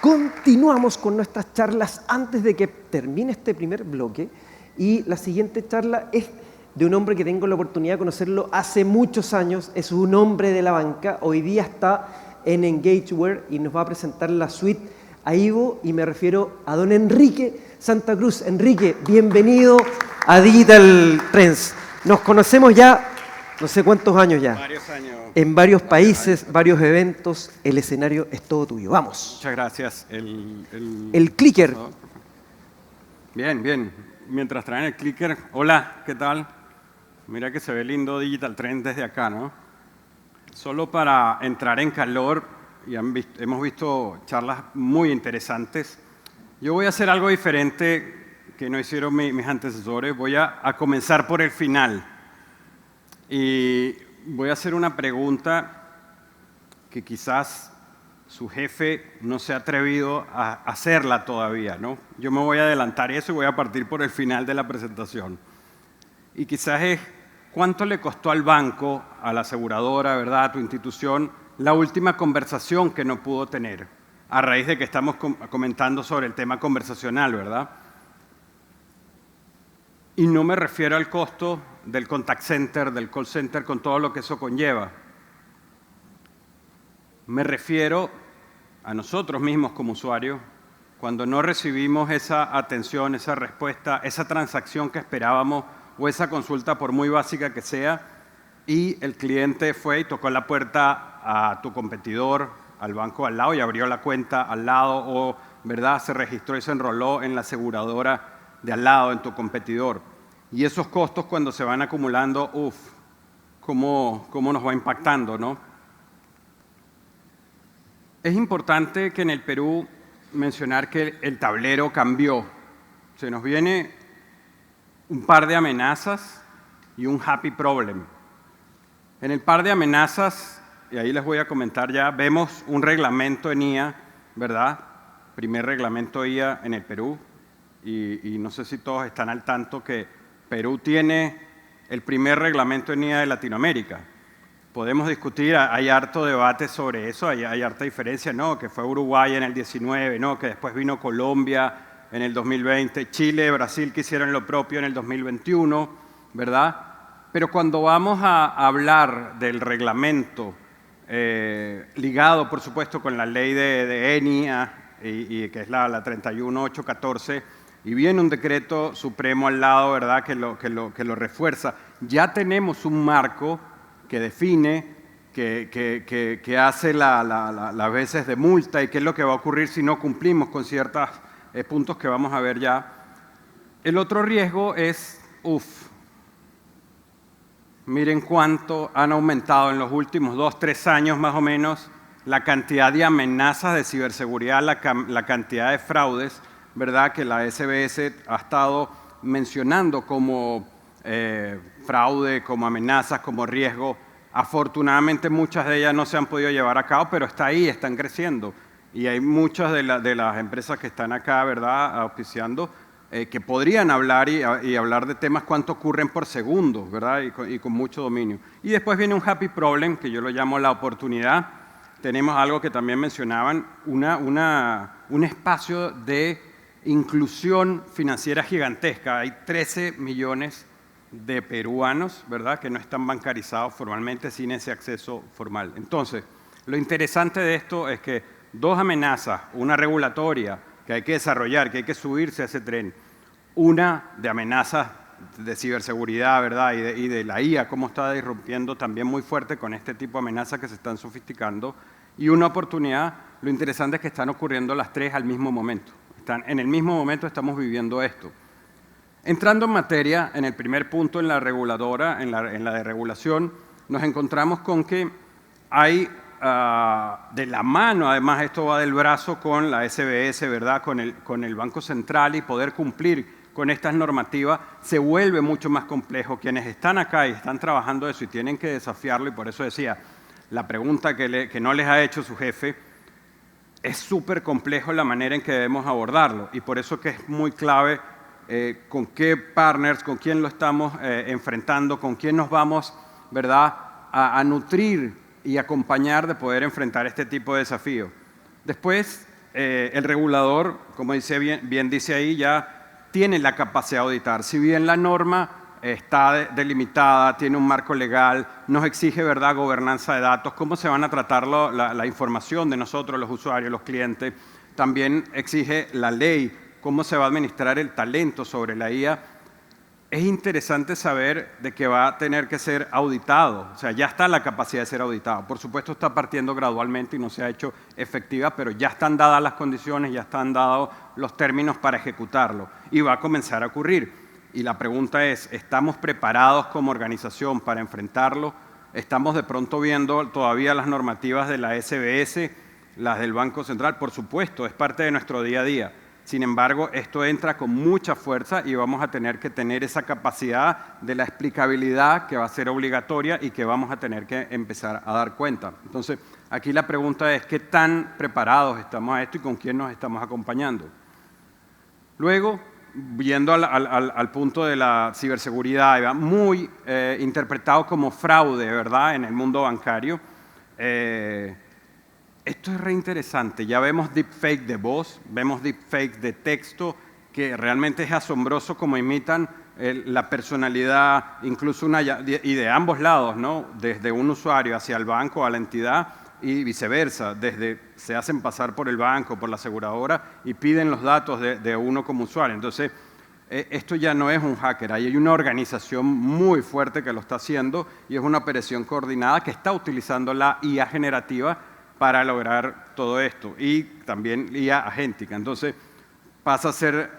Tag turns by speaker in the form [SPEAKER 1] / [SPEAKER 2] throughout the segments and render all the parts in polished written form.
[SPEAKER 1] Continuamos con nuestras charlas antes de que termine este primer bloque y la siguiente charla es de un hombre que tengo la oportunidad de conocerlo hace muchos años, es un hombre de la banca, hoy día está en Engageware y nos va a presentar la suite a Ivo y me refiero a don Enrique Santa Cruz. Enrique, bienvenido a Digital Trends. Nos conocemos ya no sé cuántos años ya.
[SPEAKER 2] Varios años.
[SPEAKER 1] En varios países, varios eventos, el escenario es todo tuyo. Vamos.
[SPEAKER 2] Muchas gracias.
[SPEAKER 1] El clicker.
[SPEAKER 2] Bien, bien. Mientras traen el clicker, hola, ¿qué tal? Mira que se ve lindo Digital Trends desde acá, ¿no? Solo para entrar en calor, y hemos visto charlas muy interesantes. Yo voy a hacer algo diferente que no hicieron mis antecesores. Voy a comenzar por el final. Y voy a hacer una pregunta que quizás su jefe no se ha atrevido a hacerla todavía, ¿no? Yo me voy a adelantar eso y voy a partir por el final de la presentación. Y quizás es, ¿cuánto le costó al banco, a la aseguradora, ¿verdad?, a tu institución, la última conversación que no pudo tener? A raíz de que estamos comentando sobre el tema conversacional, ¿verdad? Y no me refiero al costo del contact center, del call center, con todo lo que eso conlleva. Me refiero a nosotros mismos como usuarios, cuando no recibimos esa atención, esa respuesta, esa transacción que esperábamos o esa consulta, por muy básica que sea, y el cliente fue y tocó la puerta a tu competidor, al banco al lado y abrió la cuenta al lado o, ¿verdad?, se registró y se enroló en la aseguradora de al lado, en tu competidor. Y esos costos cuando se van acumulando, ¿cómo nos va impactando, no? Es importante que en el Perú mencionar que el tablero cambió. Se nos viene un par de amenazas y un happy problem. En el par de amenazas, y ahí les voy a comentar ya, vemos un reglamento en IA, ¿verdad? Primer reglamento IA en el Perú. Y no sé si todos están al tanto que Perú tiene el primer reglamento en IA de Latinoamérica. Podemos discutir, hay harto debate sobre eso, hay harta diferencia, ¿no? Que fue Uruguay en el 19, ¿no? Que después vino Colombia en el 2020, Chile, Brasil que hicieron lo propio en el 2021, ¿verdad? Pero cuando vamos a hablar del reglamento, ligado, por supuesto, con la ley de ENIA, y que es la 31814, y viene un decreto supremo al lado, ¿verdad?, que lo refuerza. Ya tenemos un marco que define, que hace las veces de multa y qué es lo que va a ocurrir si no cumplimos con ciertos puntos que vamos a ver ya. El otro riesgo es, miren cuánto han aumentado en los últimos 2, 3 años más o menos la cantidad de amenazas de ciberseguridad, la cantidad de fraudes, ¿verdad?, que la SBS ha estado mencionando como fraude, como amenazas, como riesgo. Afortunadamente muchas de ellas no se han podido llevar a cabo, pero está ahí, están creciendo. Y hay muchas de las empresas que están acá, ¿verdad?, auspiciando, que podrían hablar y hablar de temas cuánto ocurren por segundo, ¿verdad?, y con mucho dominio. Y después viene un happy problem, que yo lo llamo la oportunidad. Tenemos algo que también mencionaban, un espacio de inclusión financiera gigantesca. Hay 13 millones de peruanos, ¿verdad?, que no están bancarizados formalmente sin ese acceso formal. Entonces, lo interesante de esto es que dos amenazas, una regulatoria que hay que desarrollar, que hay que subirse a ese tren, una de amenazas de ciberseguridad, ¿verdad?, y de la IA, cómo está irrumpiendo también muy fuerte con este tipo de amenazas que se están sofisticando, y una oportunidad. Lo interesante es que están ocurriendo las tres al mismo momento. En el mismo momento estamos viviendo esto. Entrando en materia, en el primer punto, en la reguladora, en la de regulación, nos encontramos con que hay de la mano, además esto va del brazo con la SBS, ¿verdad?, con el Banco Central, y poder cumplir con estas normativas se vuelve mucho más complejo. Quienes están acá y están trabajando eso y tienen que desafiarlo, y por eso decía, la pregunta que no les ha hecho su jefe, es súper complejo la manera en que debemos abordarlo, y por eso que es muy clave con qué partners, con quién lo estamos enfrentando, con quién nos vamos, ¿verdad?, a nutrir y acompañar de poder enfrentar este tipo de desafíos. Después, el regulador, como dice bien dice ahí, ya tiene la capacidad de auditar. Si bien la norma está delimitada, tiene un marco legal, nos exige, ¿verdad?, gobernanza de datos, cómo se van a tratar la información de nosotros, los usuarios, los clientes. También exige la ley, cómo se va a administrar el talento sobre la IA. Es interesante saber de que va a tener que ser auditado, o sea, ya está la capacidad de ser auditado. Por supuesto, está partiendo gradualmente y no se ha hecho efectiva, pero ya están dadas las condiciones, ya están dados los términos para ejecutarlo y va a comenzar a ocurrir. Y la pregunta es, ¿estamos preparados como organización para enfrentarlo? ¿Estamos de pronto viendo todavía las normativas de la SBS, las del Banco Central? Por supuesto, es parte de nuestro día a día. Sin embargo, esto entra con mucha fuerza y vamos a tener que tener esa capacidad de la explicabilidad que va a ser obligatoria y que vamos a tener que empezar a dar cuenta. Entonces, aquí la pregunta es, ¿qué tan preparados estamos a esto y con quién nos estamos acompañando? Luego, yendo al punto de la ciberseguridad, ¿verdad?, muy interpretado como fraude, ¿verdad?, en el mundo bancario. Esto es re interesante. Ya vemos deepfake de voz, vemos deepfake de texto, que realmente es asombroso como imitan la personalidad, incluso y de ambos lados, ¿no?, desde un usuario hacia el banco, a la entidad, y viceversa, se hacen pasar por el banco, por la aseguradora y piden los datos de uno como usuario. Entonces, esto ya no es un hacker, ahí hay una organización muy fuerte que lo está haciendo y es una operación coordinada que está utilizando la IA generativa para lograr todo esto y también IA agéntica. Entonces, pasa a ser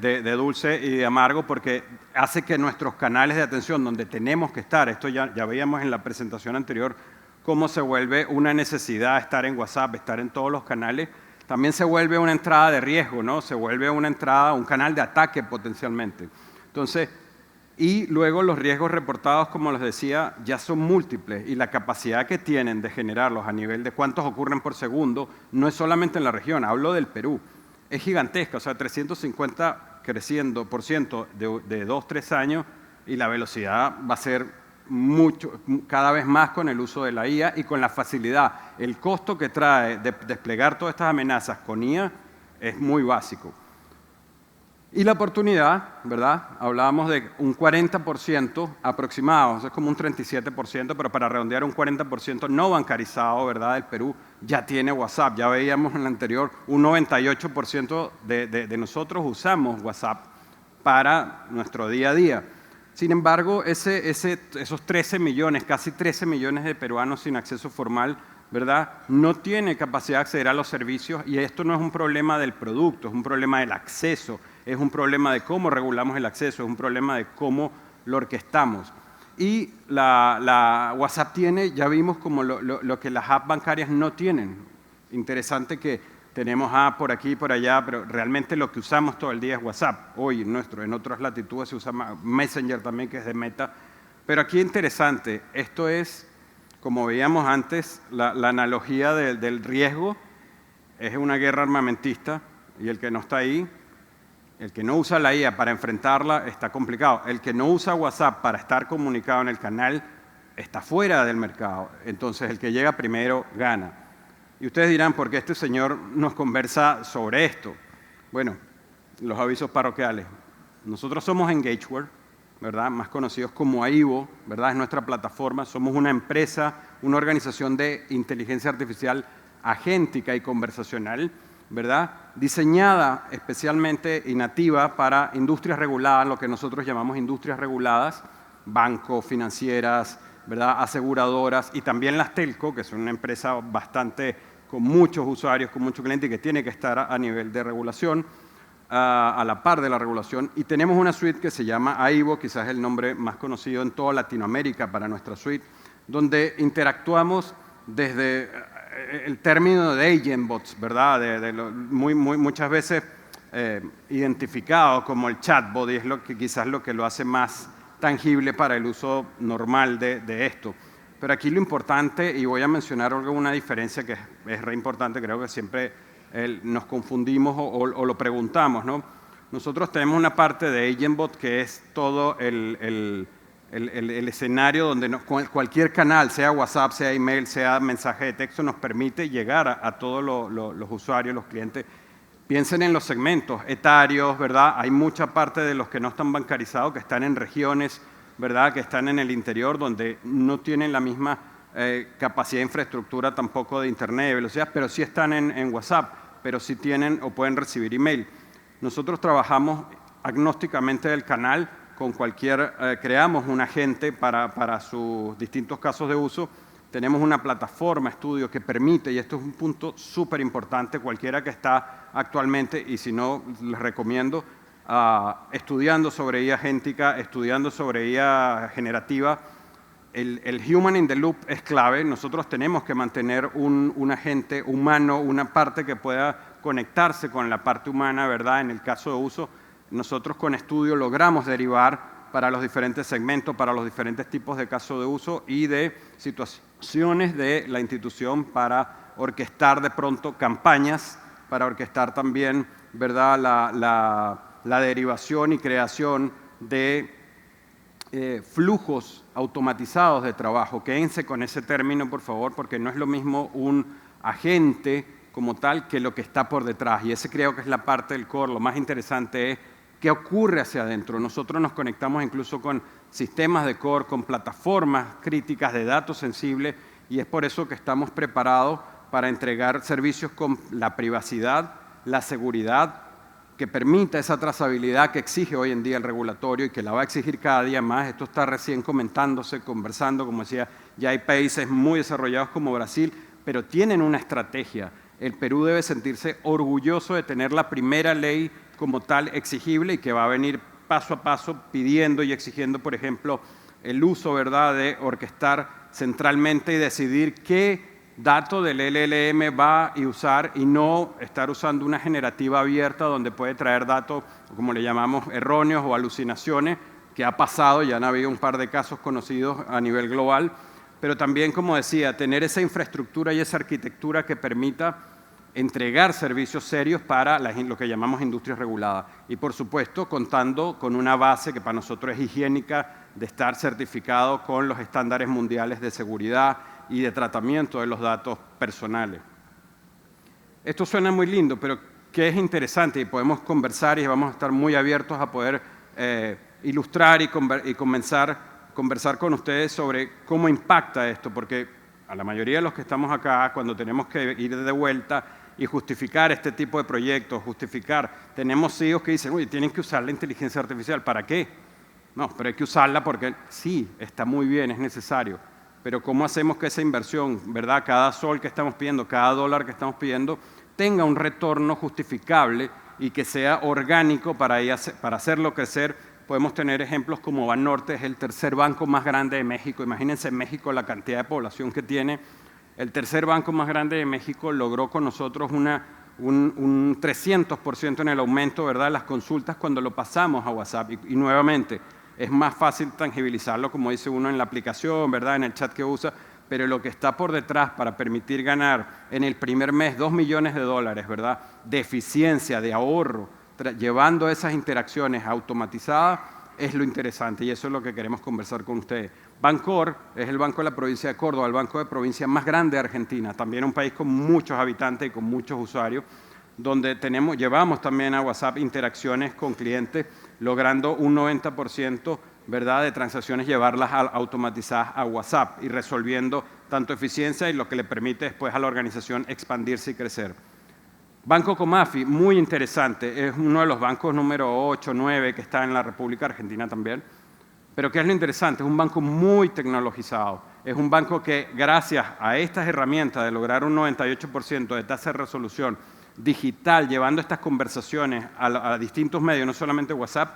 [SPEAKER 2] de dulce y de amargo porque hace que nuestros canales de atención donde tenemos que estar, esto ya veíamos en la presentación anterior, cómo se vuelve una necesidad estar en WhatsApp, estar en todos los canales, también se vuelve una entrada de riesgo, ¿no? Se vuelve una entrada, un canal de ataque potencialmente. Entonces, y luego los riesgos reportados, como les decía, ya son múltiples y la capacidad que tienen de generarlos a nivel de cuántos ocurren por segundo no es solamente en la región, hablo del Perú, es gigantesca, o sea, 350 creciendo por ciento de 2-3 años y la velocidad va a ser cada vez más con el uso de la IA y con la facilidad. El costo que trae de desplegar todas estas amenazas con IA es muy básico. Y la oportunidad, ¿verdad? Hablábamos de un 40% aproximado, es como un 37%, pero para redondear un 40% no bancarizado, ¿verdad? El Perú ya tiene WhatsApp. Ya veíamos en el anterior, un 98% de nosotros usamos WhatsApp para nuestro día a día. Sin embargo, esos 13 millones, casi 13 millones de peruanos sin acceso formal, ¿verdad?, no tiene capacidad de acceder a los servicios y esto no es un problema del producto, es un problema del acceso, es un problema de cómo regulamos el acceso, es un problema de cómo lo orquestamos. Y la WhatsApp tiene, ya vimos como lo que las apps bancarias no tienen. Interesante que tenemos apps por aquí y por allá, pero realmente lo que usamos todo el día es WhatsApp. Hoy en otras latitudes se usa Messenger también, que es de Meta. Pero aquí interesante, esto es, como veíamos antes, la analogía del riesgo es una guerra armamentista y el que no está ahí, el que no usa la IA para enfrentarla está complicado. El que no usa WhatsApp para estar comunicado en el canal está fuera del mercado. Entonces el que llega primero gana. Y ustedes dirán, ¿por qué este señor nos conversa sobre esto? Bueno, los avisos parroquiales. Nosotros somos EngageWare, ¿verdad?, más conocidos como AIBO, ¿verdad?, es nuestra plataforma. Somos una empresa, una organización de inteligencia artificial agéntica y conversacional, ¿verdad?, diseñada especialmente y nativa para industrias reguladas, lo que nosotros llamamos industrias reguladas, bancos, financieras, ¿verdad?, aseguradoras y también las telco, que son una empresa bastante con muchos usuarios, con muchos clientes y que tiene que estar a nivel de regulación, a la par de la regulación. Y tenemos una suite que se llama AIBO, quizás el nombre más conocido en toda Latinoamérica para nuestra suite, donde interactuamos desde el término de agent bots, ¿verdad?, muchas veces identificado como el chatbot, y es quizás lo que lo hace más tangible para el uso normal de esto. Pero aquí lo importante, y voy a mencionar una diferencia que es re importante, creo que siempre nos confundimos o lo preguntamos, ¿no? Nosotros tenemos una parte de AgentBot que es todo el el escenario donde cualquier canal, sea WhatsApp, sea email, sea mensaje de texto, nos permite llegar a todos los usuarios, los clientes. Piensen en los segmentos etarios, ¿verdad? Hay mucha parte de los que no están bancarizados que están en regiones, ¿verdad? Que están en el interior donde no tienen la misma capacidad de infraestructura tampoco de internet, de velocidad, pero sí están en WhatsApp, pero sí tienen o pueden recibir email. Nosotros trabajamos agnósticamente del canal con creamos un agente para sus distintos casos de uso. Tenemos una plataforma, estudio, que permite, y esto es un punto súper importante, cualquiera que está actualmente, y si no, les recomiendo, estudiando sobre IA agéntica, estudiando sobre IA generativa. El human in the loop es clave. Nosotros tenemos que mantener un agente humano, una parte que pueda conectarse con la parte humana, ¿verdad? En el caso de uso, nosotros con estudio logramos derivar para los diferentes segmentos, para los diferentes tipos de casos de uso y de situaciones de la institución para orquestar de pronto campañas, para orquestar también, ¿verdad?, la derivación y creación de flujos automatizados de trabajo. Quédense con ese término, por favor, porque no es lo mismo un agente como tal que lo que está por detrás. Y ese creo que es la parte del core. Lo más interesante es qué ocurre hacia adentro. Nosotros nos conectamos incluso con sistemas de core, con plataformas críticas de datos sensibles, y es por eso que estamos preparados para entregar servicios con la privacidad, la seguridad, que permita esa trazabilidad que exige hoy en día el regulatorio y que la va a exigir cada día más. Esto está recién comentándose, conversando, como decía, ya hay países muy desarrollados como Brasil, pero tienen una estrategia. El Perú debe sentirse orgulloso de tener la primera ley como tal exigible y que va a venir paso a paso pidiendo y exigiendo, por ejemplo, el uso, ¿verdad?, de orquestar centralmente y decidir qué dato del LLM va a usar y no estar usando una generativa abierta donde puede traer datos, como le llamamos, erróneos o alucinaciones, que ha pasado, ya han habido un par de casos conocidos a nivel global, pero también, como decía, tener esa infraestructura y esa arquitectura que permita entregar servicios serios para lo que llamamos industrias reguladas. Y, por supuesto, contando con una base que para nosotros es higiénica, de estar certificado con los estándares mundiales de seguridad y de tratamiento de los datos personales. Esto suena muy lindo, pero ¿qué es interesante? Y podemos conversar y vamos a estar muy abiertos a poder ilustrar y conversar con ustedes sobre cómo impacta esto, porque a la mayoría de los que estamos acá, cuando tenemos que ir de vuelta y justificar este tipo de proyectos, tenemos CEOs que dicen, oye, tienen que usar la inteligencia artificial, ¿para qué? No, pero hay que usarla porque sí, está muy bien, es necesario. Pero ¿cómo hacemos que esa inversión, ¿verdad?, cada sol que estamos pidiendo, cada dólar que estamos pidiendo, tenga un retorno justificable y que sea orgánico para hacerlo crecer? Podemos tener ejemplos como Banorte, es el tercer banco más grande de México. Imagínense en México la cantidad de población que tiene. El tercer banco más grande de México logró con nosotros un 300% en el aumento, ¿verdad?, de las consultas cuando lo pasamos a WhatsApp. Y nuevamente, es más fácil tangibilizarlo, como dice uno, en la aplicación, ¿verdad?, en el chat que usa, pero lo que está por detrás para permitir ganar en el primer mes $2 millones, ¿verdad?, de eficiencia, de ahorro, llevando esas interacciones automatizadas, es lo interesante y eso es lo que queremos conversar con ustedes. Bancor es el banco de la provincia de Córdoba, el banco de provincia más grande de Argentina, también un país con muchos habitantes y con muchos usuarios, donde llevamos también a WhatsApp interacciones con clientes, logrando un 90%, ¿verdad?, de transacciones llevarlas automatizadas a WhatsApp y resolviendo tanto eficiencia y lo que le permite después a la organización expandirse y crecer. Banco Comafi, muy interesante, es uno de los bancos número 8, 9 que está en la República Argentina también. Pero ¿qué es lo interesante? Es un banco muy tecnologizado. Es un banco que, gracias a estas herramientas de lograr un 98% de tasa de resolución digital, llevando estas conversaciones a distintos medios, no solamente WhatsApp,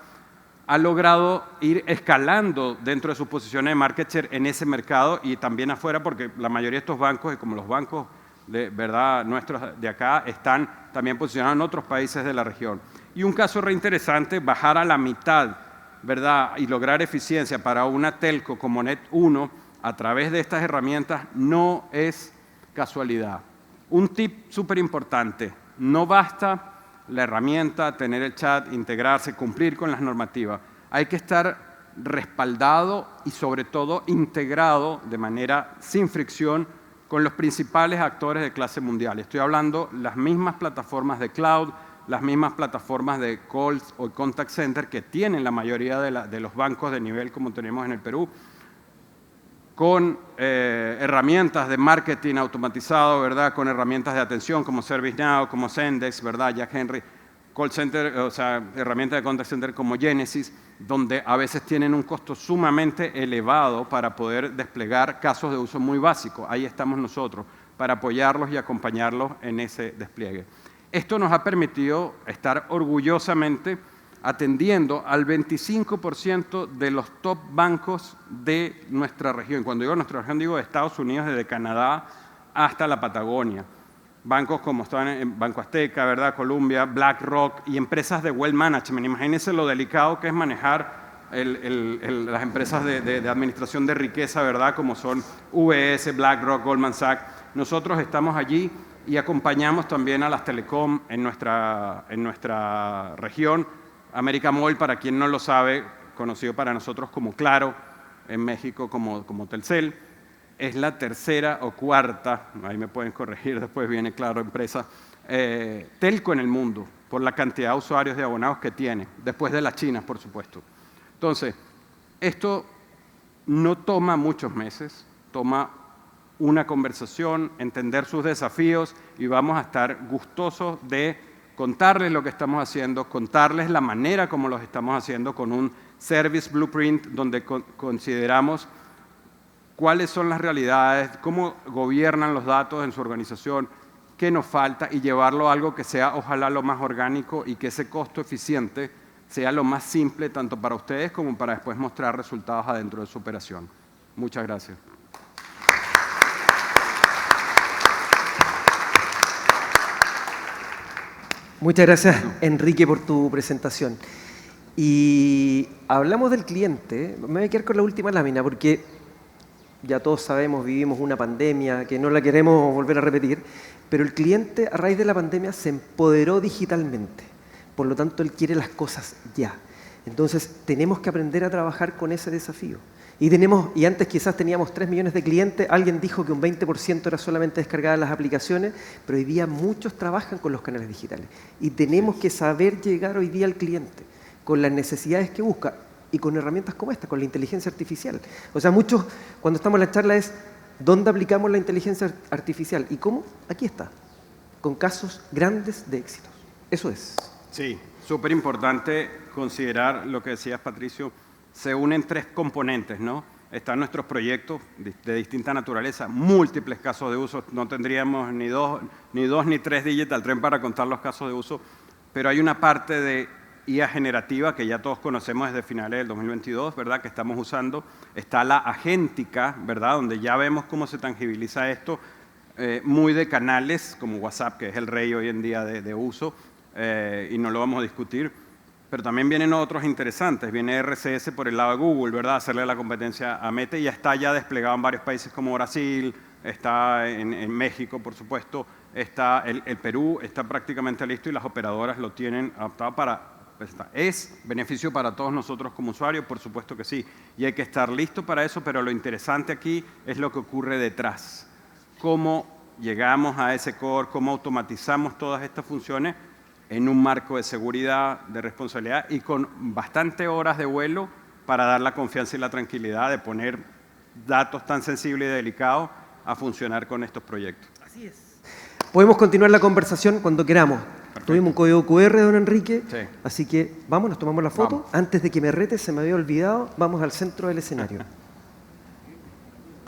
[SPEAKER 2] ha logrado ir escalando dentro de sus posiciones de market share en ese mercado y también afuera, porque la mayoría de estos bancos, y como los bancos ¿verdad?, nuestros de acá, están también posicionados en otros países de la región. Y un caso reinteresante, bajar a la mitad, ¿verdad?, y lograr eficiencia para una telco como Net1 a través de estas herramientas no es casualidad. Un tip súper importante, no basta la herramienta, tener el chat, integrarse, cumplir con las normativas. Hay que estar respaldado y sobre todo integrado de manera sin fricción con los principales actores de clase mundial. Estoy hablando las mismas plataformas de cloud, las mismas plataformas de calls o contact center que tienen la mayoría de los bancos de nivel como tenemos en el Perú, con herramientas de marketing automatizado, ¿verdad? Con herramientas de atención como ServiceNow, como Zendesk, ¿verdad? Jack Henry, call center, o sea, herramientas de contact center como Genesys, donde a veces tienen un costo sumamente elevado para poder desplegar casos de uso muy básicos. Ahí estamos nosotros para apoyarlos y acompañarlos en ese despliegue. Esto nos ha permitido estar orgullosamente atendiendo al 25% de los top bancos de nuestra región. Cuando digo nuestra región, digo de Estados Unidos, desde Canadá hasta la Patagonia. Bancos como están en Banco Azteca, ¿verdad? Columbia, BlackRock y empresas de wealth management. Imagínense lo delicado que es manejar las empresas de administración de riqueza, ¿verdad? Como son UBS, BlackRock, Goldman Sachs. Nosotros estamos allí y acompañamos también a las telecom en nuestra región. América Móvil, para quien no lo sabe, conocido para nosotros como Claro, en México como Telcel. Es la tercera o cuarta, ahí me pueden corregir, después viene Claro Empresa, telco en el mundo, por la cantidad de usuarios de abonados que tiene, después de la China, por supuesto. Entonces, esto no toma muchos meses, toma una conversación, entender sus desafíos y vamos a estar gustosos de contarles lo que estamos haciendo, contarles la manera como los estamos haciendo con un Service Blueprint donde consideramos cuáles son las realidades, cómo gobiernan los datos en su organización, qué nos falta y llevarlo a algo que sea ojalá lo más orgánico y que ese costo eficiente sea lo más simple tanto para ustedes como para después mostrar resultados adentro de su operación. Muchas gracias.
[SPEAKER 1] Muchas gracias, Enrique, por tu presentación. Y hablamos del cliente. Me voy a quedar con la última lámina porque ya todos sabemos, vivimos una pandemia que no la queremos volver a repetir, pero el cliente a raíz de la pandemia se empoderó digitalmente. Por lo tanto, él quiere las cosas ya. Entonces, tenemos que aprender a trabajar con ese desafío. Y antes quizás teníamos 3 millones de clientes, alguien dijo que un 20% era solamente descargar las aplicaciones, pero hoy día muchos trabajan con los canales digitales. Y tenemos que saber llegar hoy día al cliente con las necesidades que busca y con herramientas como esta, con la inteligencia artificial. O sea, muchos, cuando estamos en la charla es, ¿dónde aplicamos la inteligencia artificial? ¿Y cómo? Aquí está, con casos grandes de éxitos. Eso es.
[SPEAKER 2] Sí, súper importante considerar lo que decías, Patricio. Se unen 3 componentes, ¿no? Están nuestros proyectos de distinta naturaleza, múltiples casos de uso. No tendríamos ni dos ni 3 Digital Trend para contar los casos de uso, pero hay una parte de IA generativa que ya todos conocemos desde finales del 2022, ¿verdad? Que estamos usando. Está la agéntica, ¿verdad? Donde ya vemos cómo se tangibiliza esto, muy de canales como WhatsApp, que es el rey hoy en día de uso, y no lo vamos a discutir. Pero también vienen otros interesantes. Viene RCS por el lado de Google, ¿verdad? Hacerle la competencia a Meta y ya está desplegado en varios países como Brasil, está en México, por supuesto, está el Perú, está prácticamente listo y las operadoras lo tienen adaptado para... ¿Es beneficio para todos nosotros como usuarios? Por supuesto que sí. Y hay que estar listo para eso, pero lo interesante aquí es lo que ocurre detrás. Cómo llegamos a ese core, cómo automatizamos todas estas funciones en un marco de seguridad, de responsabilidad y con bastante horas de vuelo para dar la confianza y la tranquilidad de poner datos tan sensibles y delicados a funcionar con estos proyectos.
[SPEAKER 1] Así es. Podemos continuar la conversación cuando queramos. Perfecto. Tuvimos un código QR, don Enrique, sí. Así que vamos, nos tomamos la foto. Vamos. Antes de que me rete, se me había olvidado, vamos al centro del escenario.